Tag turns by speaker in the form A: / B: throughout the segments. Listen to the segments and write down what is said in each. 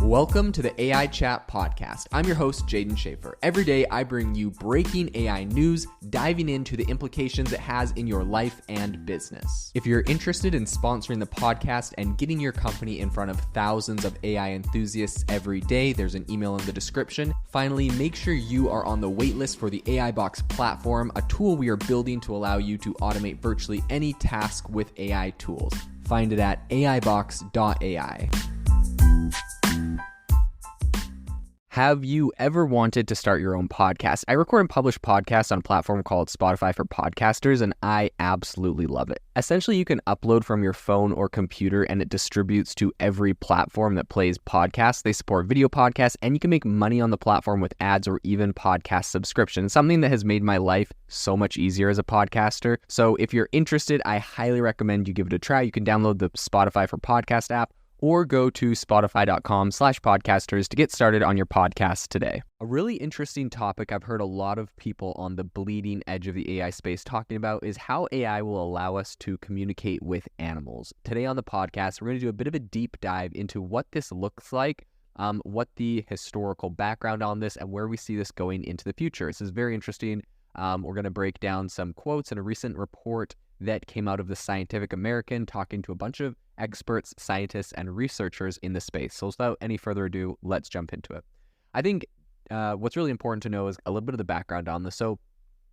A: Welcome to the AI Chat Podcast. I'm your host, Jaden Schaefer. Every day, I bring you breaking AI news, diving into the implications it has in your life and business. If you're interested in sponsoring the podcast and getting your company in front of thousands of AI enthusiasts every day, there's an email in the description. Finally, make sure you are on the waitlist for the AI Box platform, a tool we are building to allow you to automate virtually any task with AI tools. Find it at aibox.ai. Have you ever wanted to start your own podcast? I record and publish podcasts on a platform called Spotify for Podcasters, and I absolutely love it. Essentially, you can upload from your phone or computer, and it distributes to every platform that plays podcasts. They support video podcasts, and you can make money on the platform with ads or even podcast subscriptions, something that has made my life so much easier as a podcaster. So if you're interested, I highly recommend you give it a try. You can download the Spotify for Podcast app, or go to spotify.com/podcasters to get started on your podcast today. A really interesting topic I've heard a lot of people on the bleeding edge of the AI space talking about is how AI will allow us to communicate with animals. Today on the podcast, we're going to do a bit of a deep dive into what this looks like, what the historical background on this, and where we see this going into the future. This is very interesting. We're going to break down some quotes in a recent report that came out of the Scientific American, talking to a bunch of experts, scientists, and researchers in the space. So without any further ado, let's jump into it. I think what's really important to know is a little bit of the background on this. So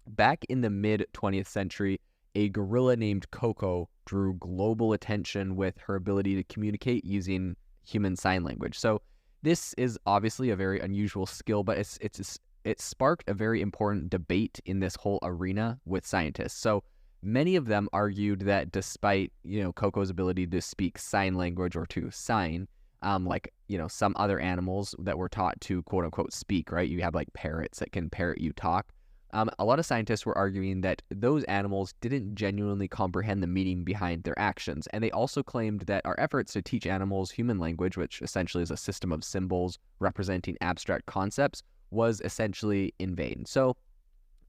A: back in the mid-20th century, a gorilla named Coco drew global attention with her ability to communicate using human sign language. So this is obviously a very unusual skill, but it sparked a very important debate in this whole arena with scientists. So many of them argued that despite, Coco's ability to speak sign language or to sign, some other animals that were taught to quote unquote speak, right? You have like parrots that can parrot you talk. A lot of scientists were arguing that those animals didn't genuinely comprehend the meaning behind their actions. And they also claimed that our efforts to teach animals human language, which essentially is a system of symbols representing abstract concepts, was essentially in vain. So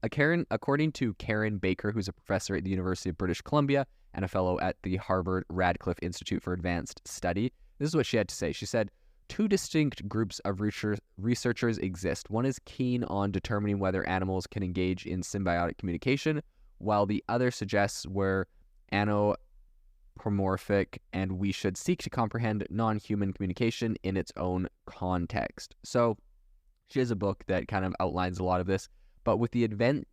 A: according to Karen Baker, who's a professor at the University of British Columbia and a fellow at the Harvard Radcliffe Institute for Advanced Study, this is what she had to say. She said, two distinct groups of researchers exist. One is keen on determining whether animals can engage in symbiotic communication, while the other suggests we're anthropomorphic and we should seek to comprehend non-human communication in its own context. So she has a book that kind of outlines a lot of this. But with the advent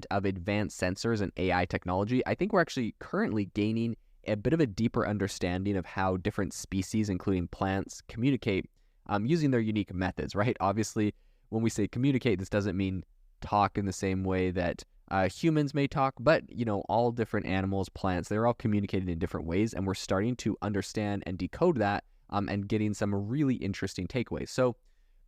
A: of advanced sensors and AI technology, I think we're actually currently gaining a bit of a deeper understanding of how different species, including plants, communicate using their unique methods, right? Obviously, when we say communicate, this doesn't mean talk in the same way that humans may talk, but, all different animals, plants, they're all communicating in different ways, and we're starting to understand and decode that and getting some really interesting takeaways. So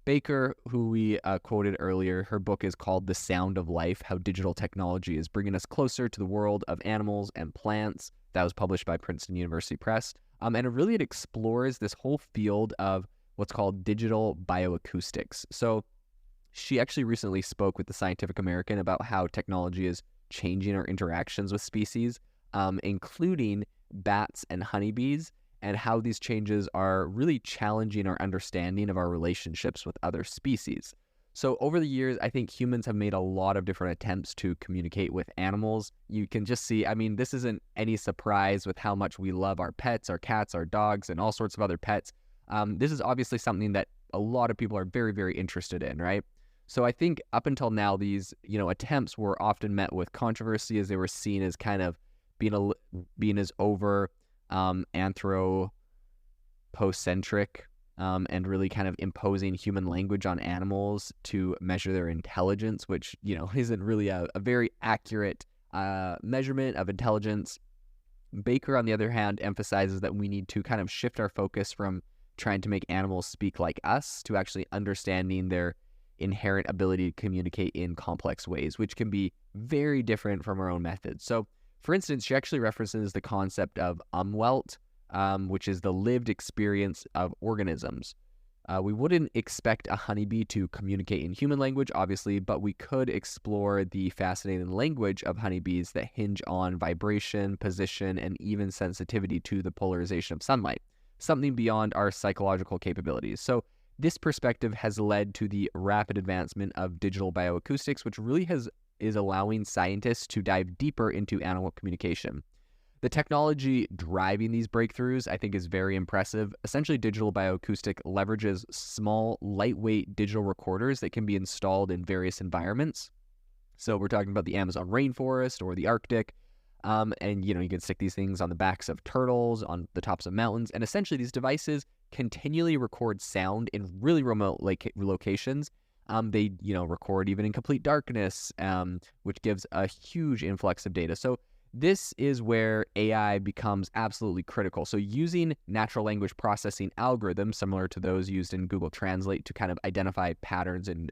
A: Baker, who we quoted earlier, her book is called The Sound of Life, How Digital Technology is Bringing Us Closer to the World of Animals and Plants. That was published by Princeton University Press. And it explores this whole field of what's called digital bioacoustics. So she actually recently spoke with the Scientific American about how technology is changing our interactions with species, including bats and honeybees, and how these changes are really challenging our understanding of our relationships with other species. So over the years, I think humans have made a lot of different attempts to communicate with animals. You can just see, this isn't any surprise with how much we love our pets, our cats, our dogs, and all sorts of other pets. This is obviously something that a lot of people are very, very interested in, right? So I think up until now, these, attempts were often met with controversy as they were seen as kind of being as over anthropocentric and really kind of imposing human language on animals to measure their intelligence, which, isn't really a very accurate measurement of intelligence. Baker, on the other hand, emphasizes that we need to kind of shift our focus from trying to make animals speak like us to actually understanding their inherent ability to communicate in complex ways, which can be very different from our own methods. So for instance, she actually references the concept of umwelt, which is the lived experience of organisms. We wouldn't expect a honeybee to communicate in human language, obviously, but we could explore the fascinating language of honeybees that hinge on vibration, position, and even sensitivity to the polarization of sunlight. something beyond our psychological capabilities. So this perspective has led to the rapid advancement of digital bioacoustics, which really is allowing scientists to dive deeper into animal communication. The technology driving these breakthroughs, I think, is very impressive. Essentially, digital bioacoustic leverages small, lightweight digital recorders that can be installed in various environments. So we're talking about the Amazon rainforest or the Arctic. And, you can stick these things on the backs of turtles, on the tops of mountains. And essentially, these devices continually record sound in really remote locations. They, record even in complete darkness, which gives a huge influx of data. So this is where AI becomes absolutely critical. So using natural language processing algorithms similar to those used in Google Translate to kind of identify patterns, and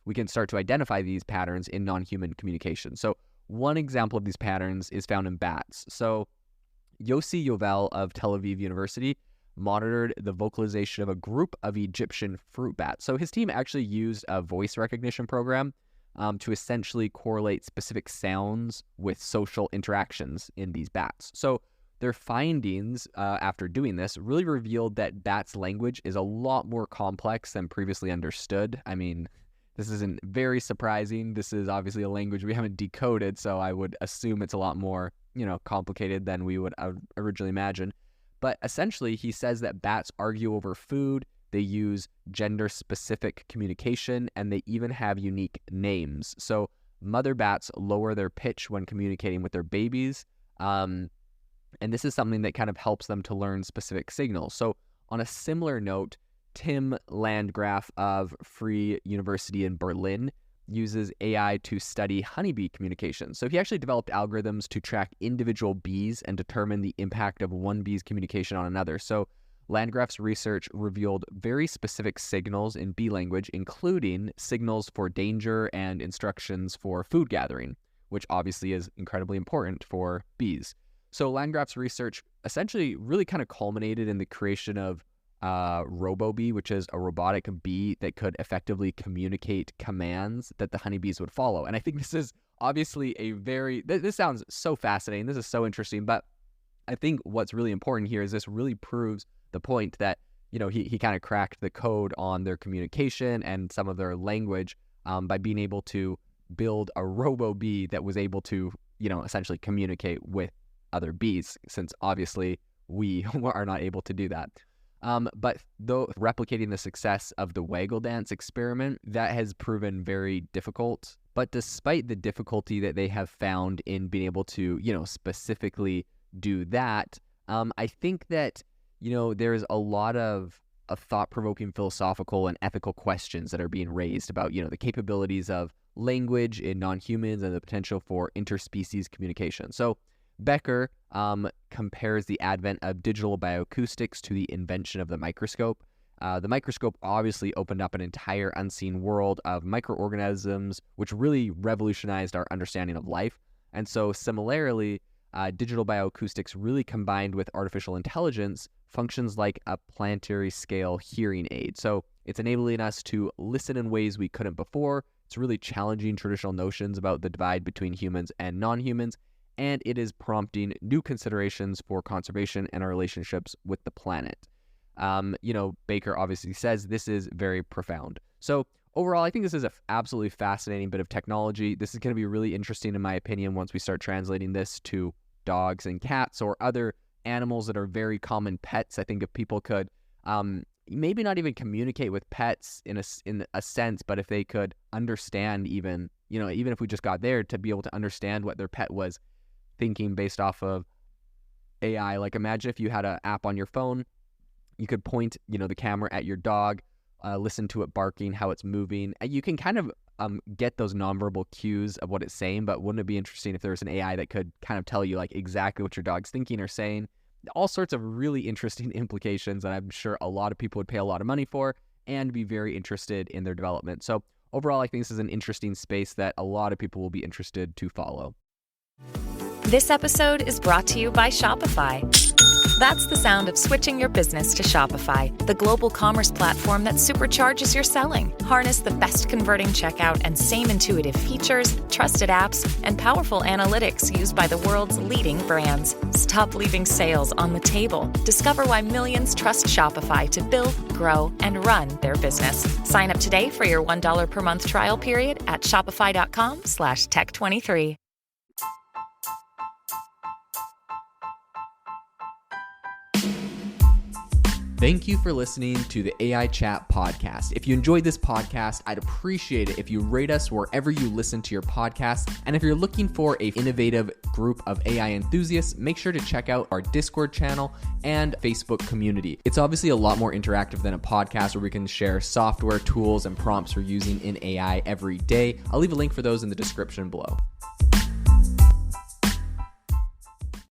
A: we can start to identify these patterns in non-human communication. So one example of these patterns is found in bats. So Yossi Yovel of Tel Aviv University monitored the vocalization of a group of Egyptian fruit bats. So his team actually used a voice recognition program to essentially correlate specific sounds with social interactions in these bats. So their findings after doing this really revealed that bats' language is a lot more complex than previously understood. I mean, this isn't very surprising. This is obviously a language we haven't decoded, so I would assume it's a lot more, complicated than we would originally imagine. But essentially, he says that bats argue over food, they use gender-specific communication, and they even have unique names. So mother bats lower their pitch when communicating with their babies, and this is something that kind of helps them to learn specific signals. So on a similar note, Tim Landgraf of Free University in Berlin uses AI to study honeybee communication. So he actually developed algorithms to track individual bees and determine the impact of one bee's communication on another. So Landgraf's research revealed very specific signals in bee language, including signals for danger and instructions for food gathering, which obviously is incredibly important for bees. So Landgraf's research essentially really kind of culminated in the creation of RoboBee, which is a robotic bee that could effectively communicate commands that the honeybees would follow. And I think this is obviously this sounds so fascinating. This is so interesting, but I think what's really important here is this really proves the point that, he kind of cracked the code on their communication and some of their language by being able to build a RoboBee that was able to, essentially communicate with other bees, since obviously we are not able to do that. But though replicating the success of the waggle dance experiment, that has proven very difficult. But despite the difficulty that they have found in being able to, specifically do that, I think that, there's a lot of thought-provoking philosophical and ethical questions that are being raised about, the capabilities of language in non-humans and the potential for interspecies communication. So Becker compares the advent of digital bioacoustics to the invention of the microscope. The microscope obviously opened up an entire unseen world of microorganisms, which really revolutionized our understanding of life. And so similarly, digital bioacoustics really combined with artificial intelligence functions like a planetary scale hearing aid. So it's enabling us to listen in ways we couldn't before. It's really challenging traditional notions about the divide between humans and non-humans, and it is prompting new considerations for conservation and our relationships with the planet. Baker obviously says this is very profound. So overall, I think this is an absolutely fascinating bit of technology. This is going to be really interesting, in my opinion, once we start translating this to dogs and cats or other animals that are very common pets. I think if people could maybe not even communicate with pets in a sense, but if they could understand even if we just got there to be able to understand what their pet was thinking based off of AI. Like imagine if you had an app on your phone, you could point, the camera at your dog, listen to it barking, how it's moving. And you can kind of get those nonverbal cues of what it's saying, but wouldn't it be interesting if there was an AI that could kind of tell you like exactly what your dog's thinking or saying? All sorts of really interesting implications that I'm sure a lot of people would pay a lot of money for and be very interested in their development. So overall, I think this is an interesting space that a lot of people will be interested to follow.
B: This episode is brought to you by Shopify. That's the sound of switching your business to Shopify, the global commerce platform that supercharges your selling. Harness the best converting checkout and same intuitive features, trusted apps, and powerful analytics used by the world's leading brands. Stop leaving sales on the table. Discover why millions trust Shopify to build, grow, and run their business. Sign up today for your $1 per month trial period at shopify.com/tech23.
A: Thank you for listening to the AI Chat podcast. If you enjoyed this podcast, I'd appreciate it if you rate us wherever you listen to your podcast. And if you're looking for an innovative group of AI enthusiasts, make sure to check out our Discord channel and Facebook community. It's obviously a lot more interactive than a podcast where we can share software, tools, and prompts we're using in AI every day. I'll leave a link for those in the description below.